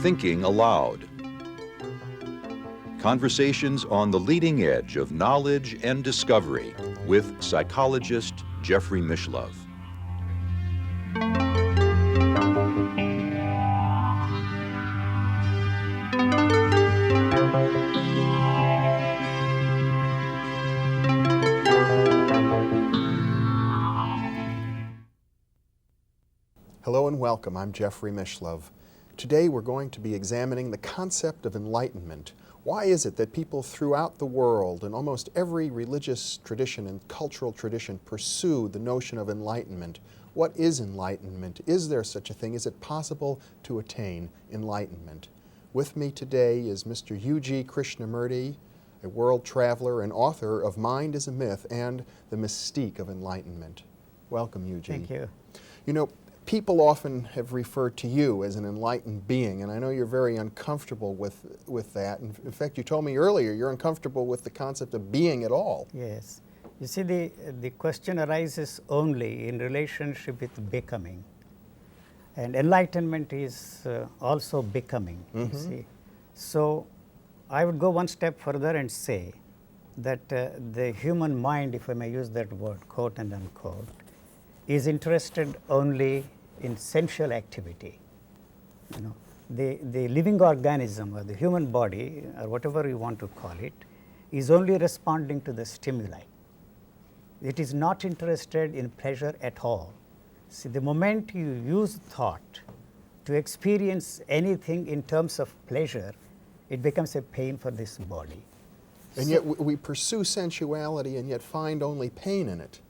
Thinking Aloud. Conversations on the leading edge of knowledge and discovery with psychologist Jeffrey Mishlove. Hello and welcome. I'm Jeffrey Mishlove. Today we're going to be examining the concept of enlightenment. Why is it that people throughout the world, in almost every religious tradition and cultural tradition, pursue the notion of enlightenment? What is enlightenment? Is there such a thing? Is it possible to attain enlightenment? With me today is Mr. U.G. Krishnamurti, a world traveler and author of Mind is a Myth and The Mystique of Enlightenment. Welcome, U.G. Thank you. You know, people often have referred to you as an enlightened being, and I know you're very uncomfortable with that. In fact, you told me earlier you're uncomfortable with the concept of being at all. Yes. You see, the question arises only in relationship with becoming. And enlightenment is also becoming, you see. So I would go one step further and say that the human mind, if I may use that word, quote and unquote, is interested only in sensual activity. You know, the living organism or the human body, or whatever you want to call it, is only responding to the stimuli. It is not interested in pleasure at all. See, the moment you use thought to experience anything in terms of pleasure, it becomes a pain for this body. And yet we pursue sensuality and yet find only pain in it.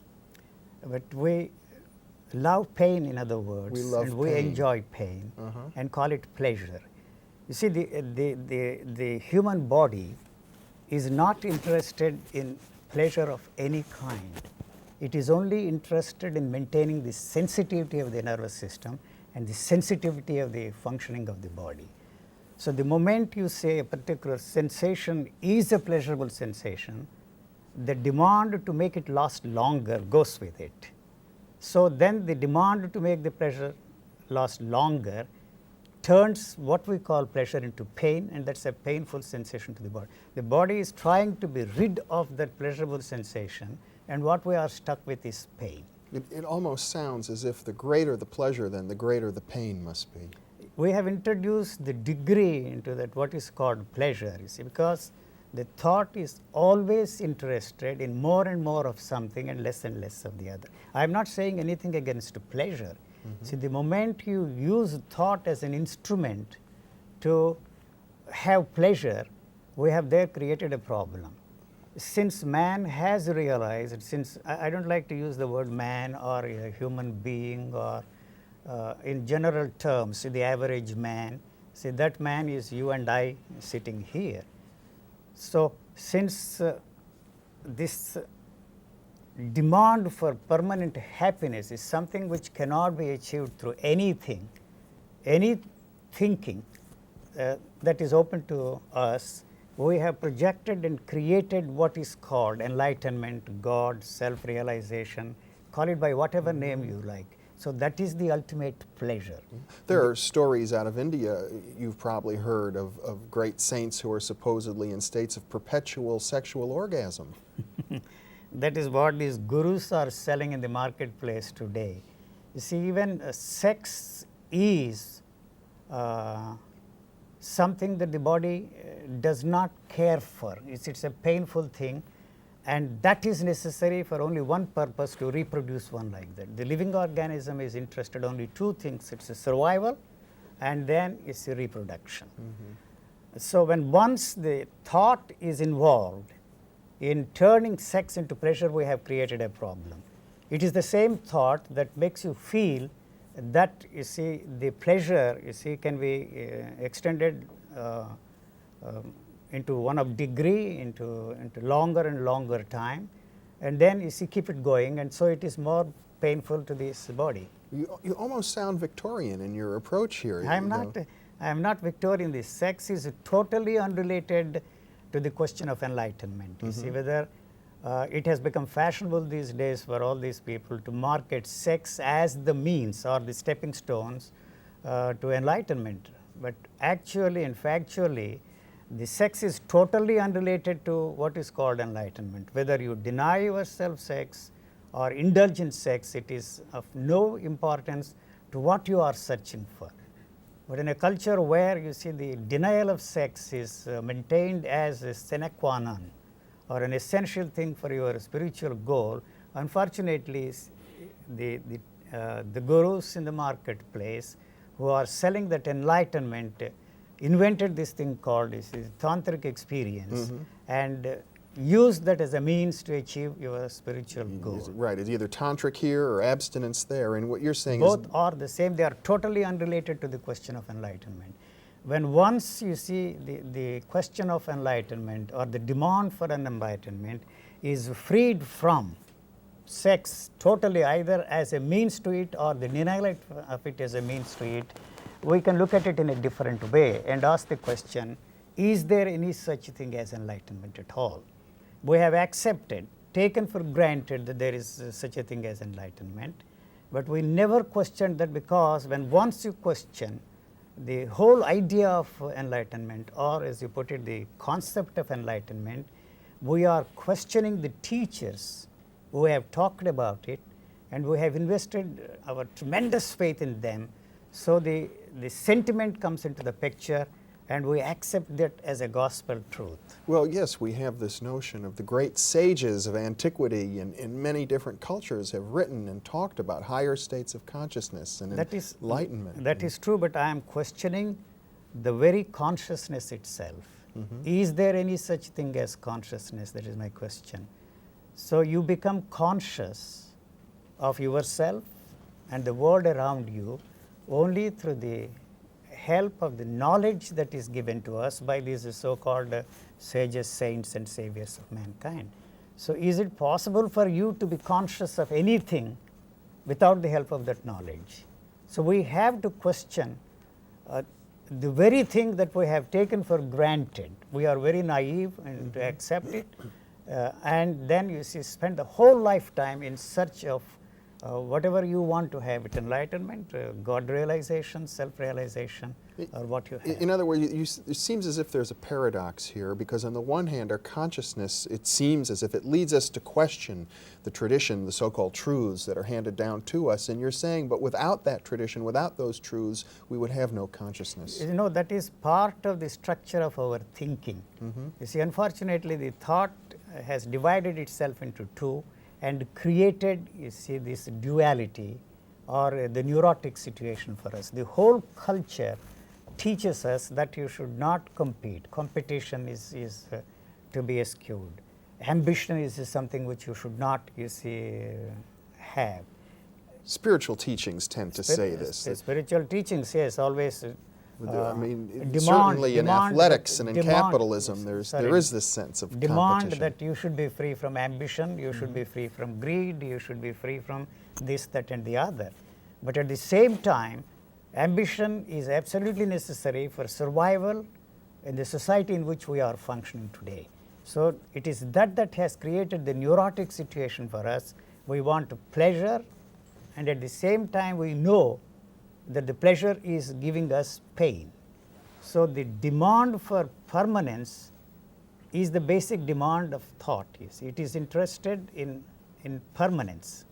But we love pain, in other words, we love and we pain. Enjoy pain and call it pleasure. You see, the human body is not interested in pleasure of any kind. It is only interested in maintaining the sensitivity of the nervous system and the sensitivity of the functioning of the body. So the moment you say a particular sensation is a pleasurable sensation, the demand to make it last longer goes with it. So then the demand to make the pleasure last longer turns what we call pleasure into pain, and that's a painful sensation to the body. The body is trying to be rid of that pleasurable sensation, and what we are stuck with is pain. It almost sounds as if the greater the pleasure, then the greater the pain must be. We have introduced the degree into that, what is called pleasure, you see, because the thought is always interested in more and more of something and less of the other. I am not saying anything against pleasure. See, the moment you use thought as an instrument to have pleasure, we have there created a problem. Since man has realized, since I don't like to use the word man or a human being or in general terms, the average man, see, that man is you and I sitting here. So since this demand for permanent happiness is something which cannot be achieved through anything, any thinking that is open to us, we have projected and created what is called enlightenment, God, self-realization, call it by whatever name you like. So that is the ultimate pleasure. There are stories out of India, you've probably heard, of great saints who are supposedly in states of perpetual sexual orgasm. That is what these gurus are selling in the marketplace today. You see, even sex is something that the body does not care for. It's a painful thing, and that is necessary for only one purpose, to reproduce one like that. The living organism is interested only two things: it's a survival and then it's a reproduction. So when once the thought is involved in turning sex into pleasure, we have created a problem. It is the same thought that makes you feel that, you see, the pleasure, you see, can be extended into one of degree, into longer and longer time, and then, you see, keep it going, and so it is more painful to this body. You almost sound Victorian in your approach here. I am not Victorian. This sex is totally unrelated to the question of enlightenment. You see, whether It has become fashionable these days for all these people to market sex as the means or the stepping stones to enlightenment. But actually and factually, the sex is totally unrelated to what is called enlightenment. Whether you deny yourself sex or indulge in sex, it is of no importance to what you are searching for. But in a culture where you see the denial of sex is maintained as a sine qua non or an essential thing for your spiritual goal, unfortunately, the gurus in the marketplace who are selling that enlightenment invented this thing called this tantric experience and use that as a means to achieve your spiritual goal. Right, it's either tantric here or abstinence there, and what you're saying Both is are the same, they are totally unrelated to the question of enlightenment. When once you see the question of enlightenment or the demand for an enlightenment is freed from sex totally, either as a means to it or the denial of it as a means to it, we can look at it in a different way and ask the question, is there any such thing as enlightenment at all? We have accepted, taken for granted that there is such a thing as enlightenment, but we never questioned that, because when once you question the whole idea of enlightenment, or as you put it, the concept of enlightenment, we are questioning the teachers who have talked about it, and we have invested our tremendous faith in them. So the sentiment comes into the picture, and we accept that as a gospel truth. Well, yes, we have this notion of the great sages of antiquity and in many different cultures have written and talked about higher states of consciousness and enlightenment. That is true, but I am questioning the very consciousness itself. Is there any such thing as consciousness? That is my question. So you become conscious of yourself and the world around you only through the help of the knowledge that is given to us by these so-called sages, saints and saviors of mankind. So is it possible for you to be conscious of anything without the help of that knowledge? So we have to question the very thing that we have taken for granted. We are very naive and to accept it, and then you see spend the whole lifetime in search of whatever you want to have it, enlightenment, God realization, self-realization, or what you have. In other words, it seems as if there's a paradox here, because on the one hand, our consciousness, it seems as if it leads us to question the tradition, the so-called truths that are handed down to us, and you're saying, but without that tradition, without those truths, we would have no consciousness. You know, that is part of the structure of our thinking. You see, unfortunately, the thought has divided itself into two and created, you see, this duality or the neurotic situation for us. The whole culture teaches us that you should not compete. Competition is to be eschewed. Ambition is something which you should not, you see, have. Spiritual teachings tend to say this. Spiritual teachings, yes, always. I mean, certainly in athletics and in capitalism, there is this sense of demand competition. that you should be free from ambition, you should be free from greed, you should be free from this, that and the other. But at the same time, ambition is absolutely necessary for survival in the society in which we are functioning today. So it is that has created the neurotic situation for us. We want pleasure, and at the same time we know that the pleasure is giving us pain. So the demand for permanence is the basic demand of thought. You see, it is interested in permanence.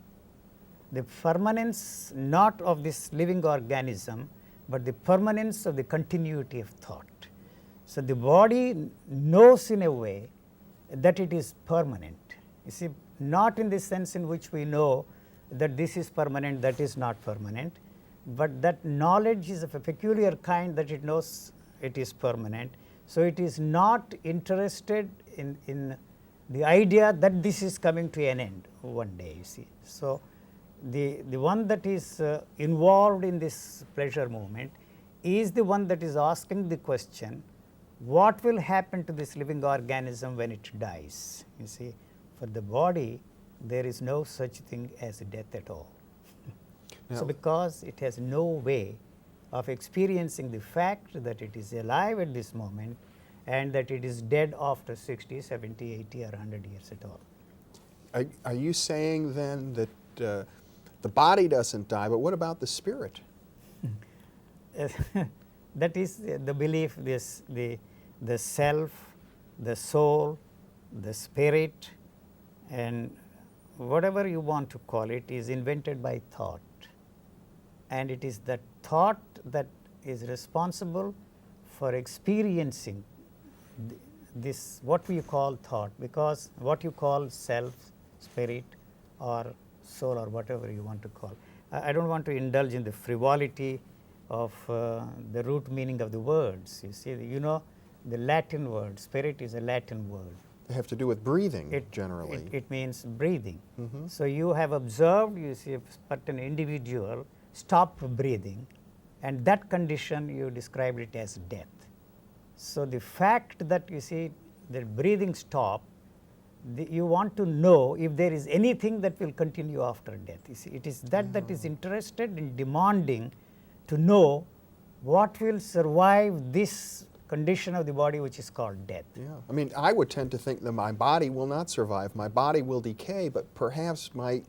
The permanence not of this living organism, but the permanence of the continuity of thought. So the body knows in a way that it is permanent. You see, not in the sense in which we know that this is permanent, that is not permanent, but that knowledge is of a peculiar kind that it knows it is permanent. So it is not interested in the idea that this is coming to an end one day, you see. So the one that is involved in this pleasure movement is the one that is asking the question, what will happen to this living organism when it dies? You see, for the body, there is no such thing as death at all. So because it has no way of experiencing the fact that it is alive at this moment and that it is dead after 60, 70, 80 or 100 years at all. Are you saying then that the body doesn't die, but what about the spirit? That is the belief, the self, the soul, the spirit, and whatever you want to call it is invented by thought. And it is that thought that is responsible for experiencing this, what we call thought, because what you call self, spirit, or soul, or whatever you want to call. I don't want to indulge in the frivolity of the root meaning of the words. You see, the Latin word, spirit is a Latin word. They have to do with breathing, generally. It means breathing. So you have observed, you see, a certain individual stop breathing, and that condition you described it as death. So the fact that you see the breathing stop, you want to know if there is anything that will continue after death. You see, it is that that is interested in demanding to know what will survive this condition of the body which is called death. Yeah, I mean, I would tend to think that my body will not survive, my body will decay, but perhaps my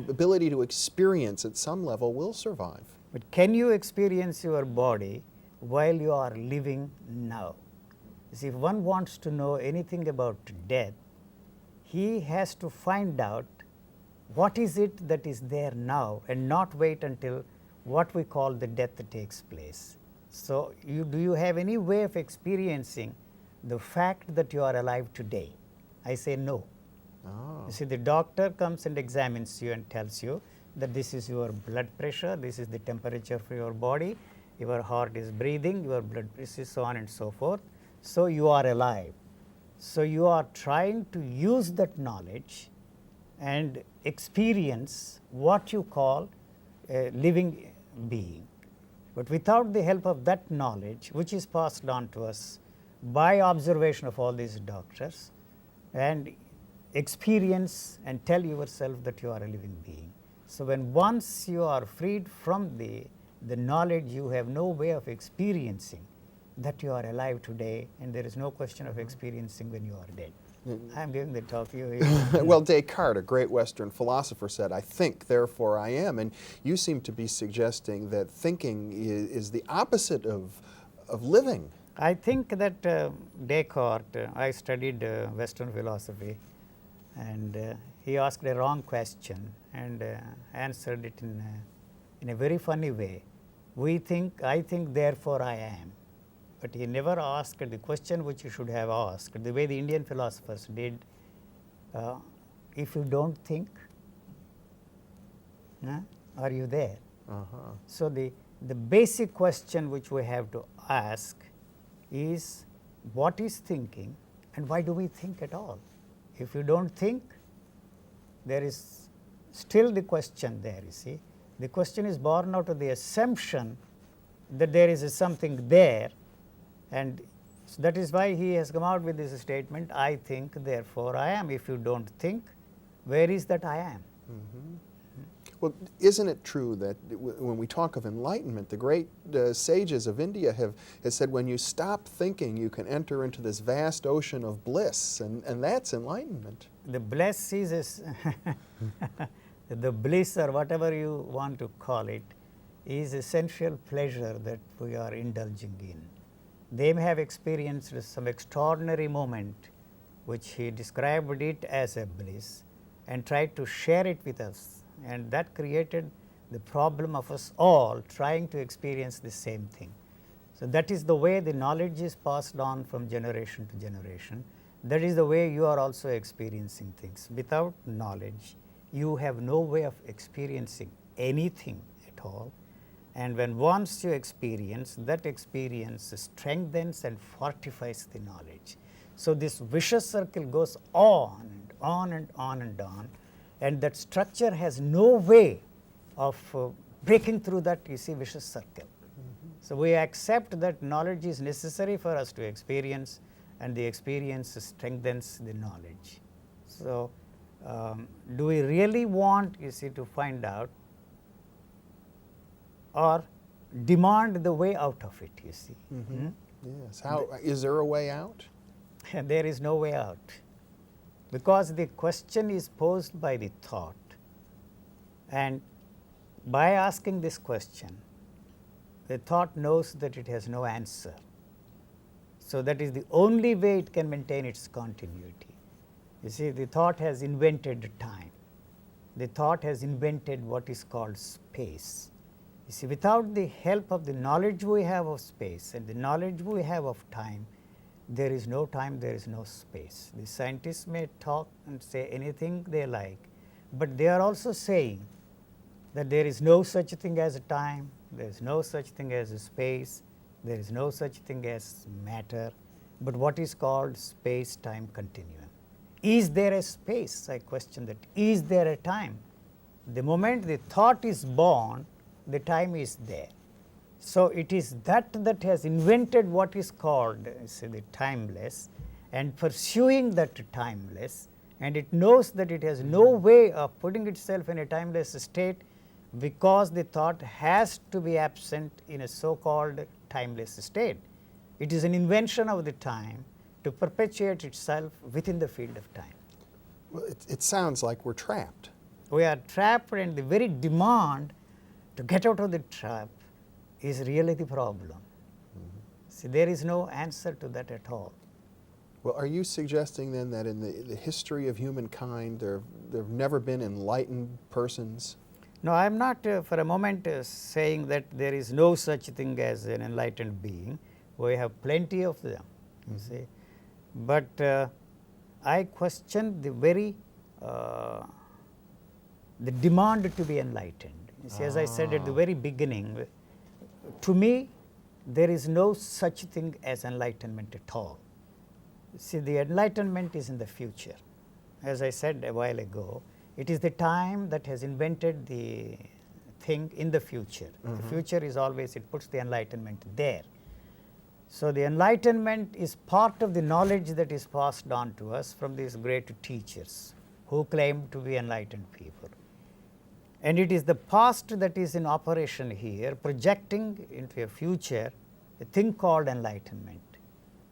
ability to experience at some level will survive. But can you experience your body while you are living now? You see, if one wants to know anything about death, he has to find out what is it that is there now and not wait until what we call the death takes place. So, do you have any way of experiencing the fact that you are alive today? I say no. Oh. You see, the doctor comes and examines you and tells you that this is your blood pressure, this is the temperature for your body, your heart is breathing, your blood pressure, so on and so forth. So, you are alive. So, you are trying to use that knowledge and experience what you call a living being. But without the help of that knowledge, which is passed on to us by observation of all these doctors, and experience and tell yourself that you are a living being. So, when once you are freed from the knowledge, you have no way of experiencing that you are alive today, and there is no question of experiencing when you are dead. I am giving the talk. Well, Descartes, a great Western philosopher, said, "I think, therefore I am." And you seem to be suggesting that thinking is the opposite of living. I think that Descartes, I studied Western philosophy, and he asked a wrong question and answered it in a very funny way. I think, therefore I am. But he never asked the question which you should have asked, the way the Indian philosophers did. If you don't think, are you there? So, the basic question which we have to ask is, what is thinking and why do we think at all? If you don't think, there is still the question there, you see. The question is born out of the assumption that there is something there, and that is why he has come out with this statement, I think, therefore I am. If you don't think, where is that I am? Well, isn't it true that when we talk of enlightenment, the great sages of India have said when you stop thinking, you can enter into this vast ocean of bliss, and that's enlightenment. The bliss is the bliss, or whatever you want to call it, is essential pleasure that we are indulging in. They may have experienced some extraordinary moment which he described it as a bliss and tried to share it with us, and that created the problem of us all trying to experience the same thing. So, that is the way the knowledge is passed on from generation to generation. That is the way you are also experiencing things. Without knowledge, you have no way of experiencing anything at all. And when once you experience, that experience strengthens and fortifies the knowledge. So, this vicious circle goes on and on and on and on, and that structure has no way of breaking through that, you see, vicious circle. So, we accept that knowledge is necessary for us to experience, and the experience strengthens the knowledge. So, do we really want, you see, to find out or demand the way out of it, you see? Yes. How is there a way out? There is no way out. because the question is posed by the thought, and by asking this question, the thought knows that it has no answer. So, that is the only way it can maintain its continuity. You see, the thought has invented time, the thought has invented what is called space. You see, without the help of the knowledge we have of space and the knowledge we have of time, there is no time, there is no space. The scientists may talk and say anything they like, but they are also saying that there is no such thing as a time, there is no such thing as a space, there is no such thing as matter, but what is called space-time continuum. Is there a space? I question that. Is there a time? The moment the thought is born, the time is there. So, it is that has invented what is called say the timeless, and pursuing that timeless, and it knows that it has no way of putting itself in a timeless state, because the thought has to be absent in a so called timeless state. It is an invention of the time to perpetuate itself within the field of time. Well, it sounds like we're trapped. We are trapped, and the very demand to get out of the trap is really the problem. See, there is no answer to that at all. Well, are you suggesting then that in the history of humankind there have never been enlightened persons? No, I am not for a moment saying that there is no such thing as an enlightened being. We have plenty of them, you see. But I question the very the demand to be enlightened. You see, as I said at the very beginning, to me there is no such thing as enlightenment at all. See, the enlightenment is in the future. As I said a while ago, it is the time that has invented the thing in the future. The future is always, it puts the enlightenment there. So, the enlightenment is part of the knowledge that is passed on to us from these great teachers who claim to be enlightened people. And it is the past that is in operation here, projecting into a future a thing called enlightenment.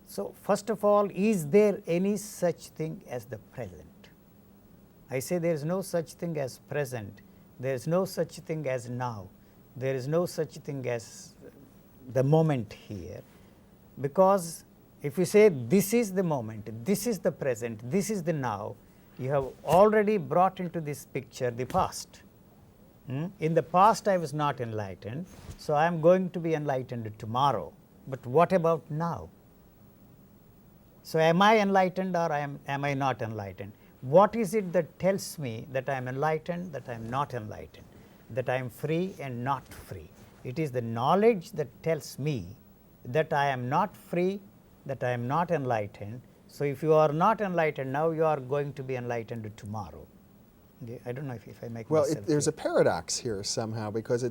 So, first of all, is there any such thing as the present? I say there is no such thing as present, there is no such thing as now, there is no such thing as the moment here, because if you say this is the moment, this is the present, this is the now, you have already brought into this picture the past. In the past I was not enlightened, so I am going to be enlightened tomorrow, but what about now? So, am I enlightened or am I not enlightened? What is it that tells me that I am enlightened, that I am not enlightened, that I am free and not free? It is the knowledge that tells me that I am not free, that I am not enlightened. So, if you are not enlightened now, you are going to be enlightened tomorrow. I don't know if I make myself There's clear. a paradox here somehow, because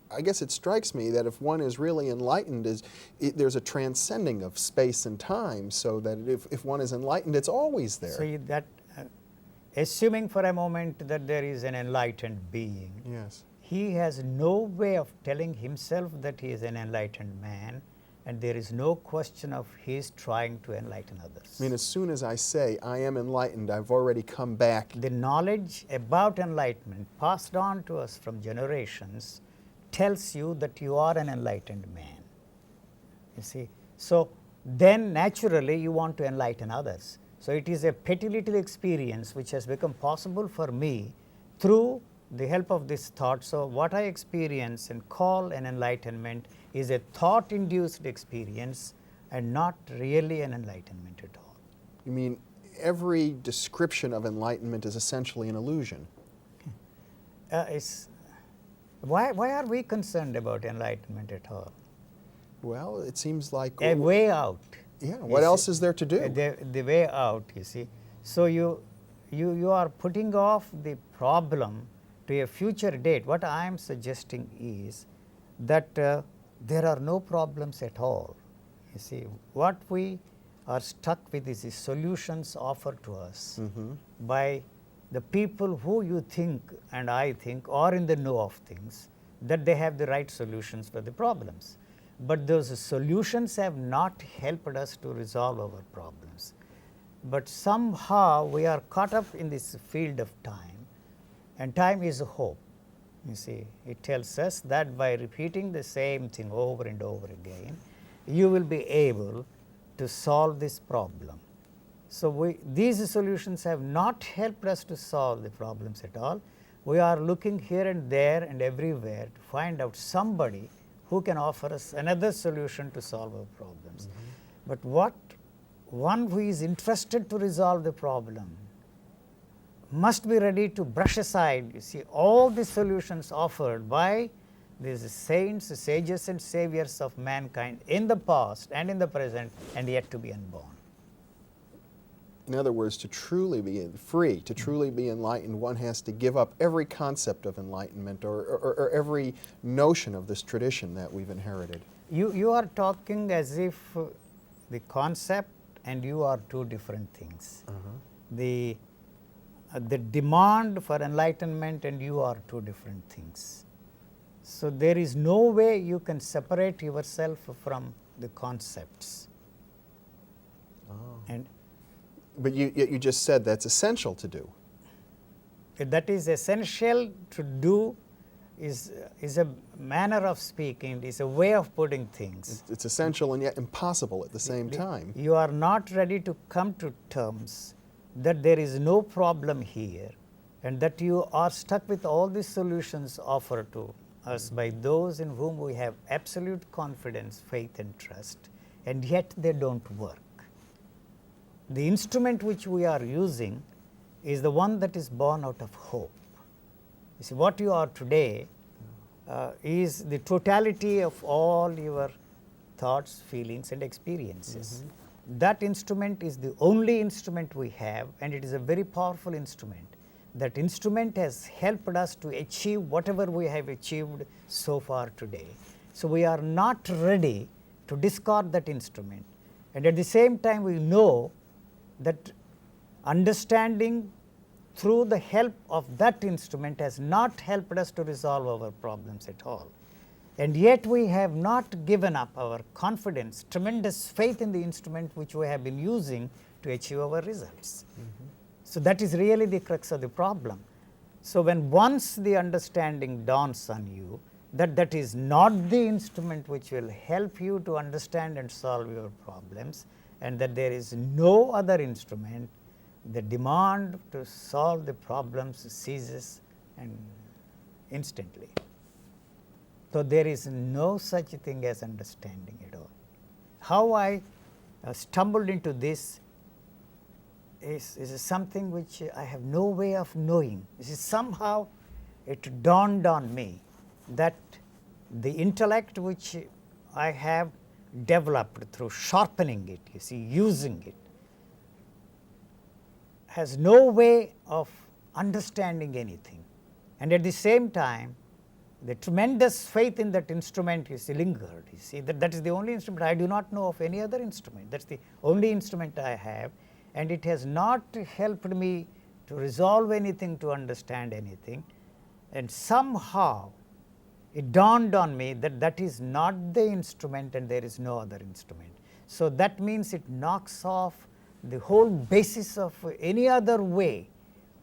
I guess it strikes me that if one is really enlightened, there's a transcending of space and time, so that if one is enlightened, it's always there. So, that assuming for a moment that there is an enlightened being, Yes. he has no way of telling himself that he is an enlightened man, and there is no question of his trying to enlighten others. I mean, as soon as I say I am enlightened, I've already come back. The knowledge about enlightenment passed on to us from generations tells you that you are an enlightened man. You see, so then naturally you want to enlighten others. So, it is a petty little experience which has become possible for me through the help of this thought. So, what I experience and call an enlightenment is a thought induced experience and not really an enlightenment at all. You mean every description of enlightenment is essentially an illusion? Why are we concerned about enlightenment at all? Well, it seems like A way out. Yeah, what else is there to do? The way out, you see. So, you are putting off the problem to a future date. What I am suggesting is that there are no problems at all. You see, what we are stuck with is the solutions offered to us by the people who you think and I think are in the know of things, that they have the right solutions for the problems. But those solutions have not helped us to resolve our problems. but somehow we are caught up in this field of time, and time is a hope. You see, it tells us that by repeating the same thing over and over again, you will be able to solve this problem. So, these solutions have not helped us to solve the problems at all. We are looking here and there and everywhere to find out somebody who can offer us another solution to solve our problems. But one who is interested to resolve the problem must be ready to brush aside, you see, all the solutions offered by these saints, sages and saviors of mankind in the past and in the present and yet to be unborn. In other words, to truly be free, to truly be enlightened, one has to give up every concept of enlightenment or every notion of this tradition that we've inherited. You are talking as if the concept and you are two different things. The demand for enlightenment and you are two different things. So, there is no way you can separate yourself from the concepts. And But you just said that's essential to do. that is essential to do is a manner of speaking, is a way of putting things. It's essential and yet impossible at the same time. You are not ready to come to terms that there is no problem here and that you are stuck with all the solutions offered to us by those in whom we have absolute confidence, faith and trust, and yet they don't work. The instrument which we are using is the one that is born out of hope. You see, what you are today is the totality of all your thoughts, feelings and experiences. That instrument is the only instrument we have, and it is a very powerful instrument. That instrument has helped us to achieve whatever we have achieved so far today. So, we are not ready to discard that instrument, and at the same time we know that understanding through the help of that instrument has not helped us to resolve our problems at all. And yet we have not given up our confidence, tremendous faith in the instrument which we have been using to achieve our results. So, that is really the crux of the problem. So, when once the understanding dawns on you that that is not the instrument which will help you to understand and solve your problems, and that there is no other instrument, the demand to solve the problems ceases and instantly. So, there is no such thing as understanding at all. How I stumbled into this is something which I have no way of knowing. This is somehow it dawned on me that the intellect which I have developed through sharpening it, you see, using it, has no way of understanding anything. And at the same time, the tremendous faith in that instrument is lingered. You see, that is the only instrument. I do not know of any other instrument. That is the only instrument I have, and it has not helped me to resolve anything, to understand anything. And somehow it dawned on me that that is not the instrument and there is no other instrument. So, that means it knocks off the whole basis of any other way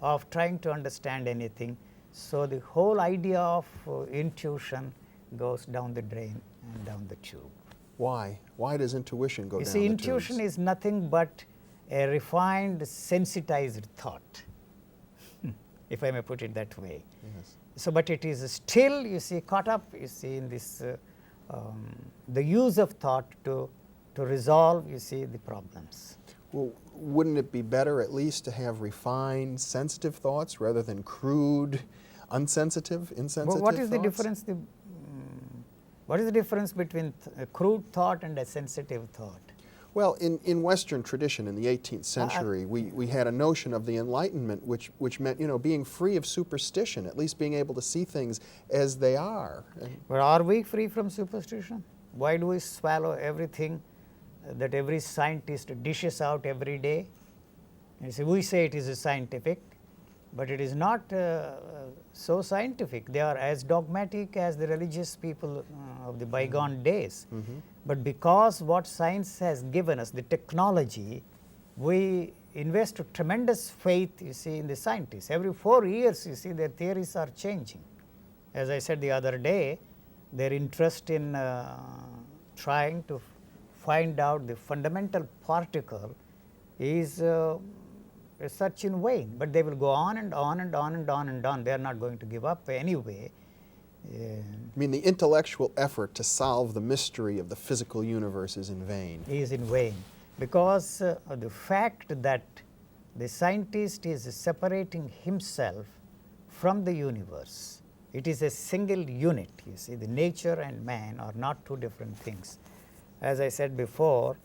of trying to understand anything. So, the whole idea of intuition goes down the drain and down the tube. Why? Why does intuition go down the tubes? You see, intuition is nothing but a refined, sensitized thought, if I may put it that way. Yes. So, but it is still, you see, caught up, you see, in this the use of thought to resolve, you see, the problems. Well, wouldn't it be better at least to have refined, sensitive thoughts rather than crude, insensitive Well, what is thoughts? the difference? What is the difference between a crude thought and a sensitive thought? Well, in Western tradition in the 18th century, we had a notion of the Enlightenment which meant, being free of superstition, at least being able to see things as they are. But are we free from superstition? Why do we swallow everything that every scientist dishes out every day? And so we say it is scientific, but it is not so scientific. They are as dogmatic as the religious people of the bygone days. But because what science has given us, the technology, we invest tremendous faith, you see, in the scientists. Every 4 years, you see, their theories are changing. As I said the other day, their interest in trying to find out the fundamental particle is such in vain, but they will go on and on and on and on and on. They are not going to give up anyway. I mean, the intellectual effort to solve the mystery of the physical universe is in vain. Is in vain, because of the fact that the scientist is separating himself from the universe. It is a single unit, you see. The nature and man are not two different things. As I said before,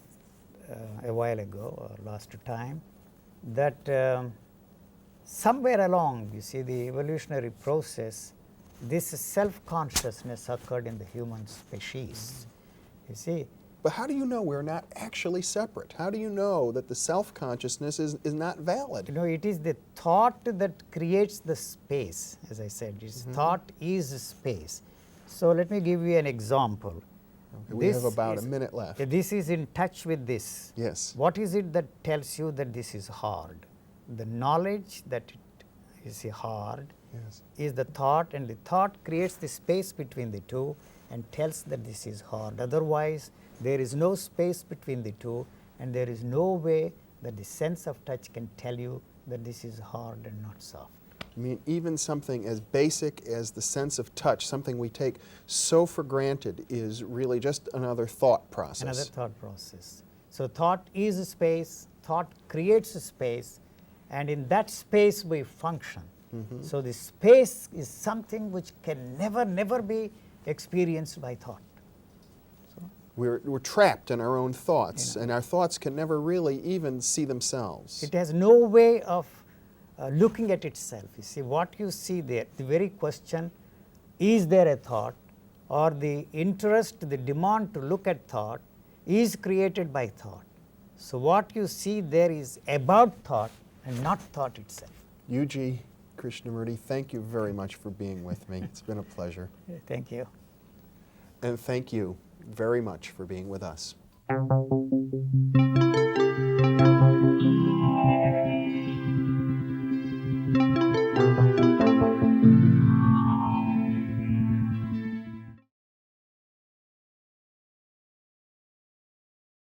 a while ago or last time, that somewhere along, you see, the evolutionary process, this self-consciousness occurred in the human species, you see. But how do you know we're not actually separate? How do you know that the self-consciousness is not valid? You know, it is the thought that creates the space, as I said. Thought is space. So let me give you an example. Okay, we have about a minute left. This is in touch with this. Yes. What is it that tells you that this is hard? The knowledge that it is hard is the thought, and the thought creates the space between the two and tells that this is hard. Otherwise, there is no space between the two, and there is no way that the sense of touch can tell you that this is hard and not soft. I mean, even something as basic as the sense of touch, something we take so for granted, is really just another thought process. Another thought process. So thought is a space, thought creates a space, and in that space we function. So the space is something which can never be experienced by thought. We're trapped in our own thoughts, and our thoughts can never really even see themselves. It has no way of looking at itself. You see, what you see there, the very question, is there a thought, or the interest, the demand to look at thought is created by thought. So what you see there is about thought and not thought itself. Yuji Krishnamurti, thank you very much for being with me. It's been a pleasure. Thank you. And thank you very much for being with us.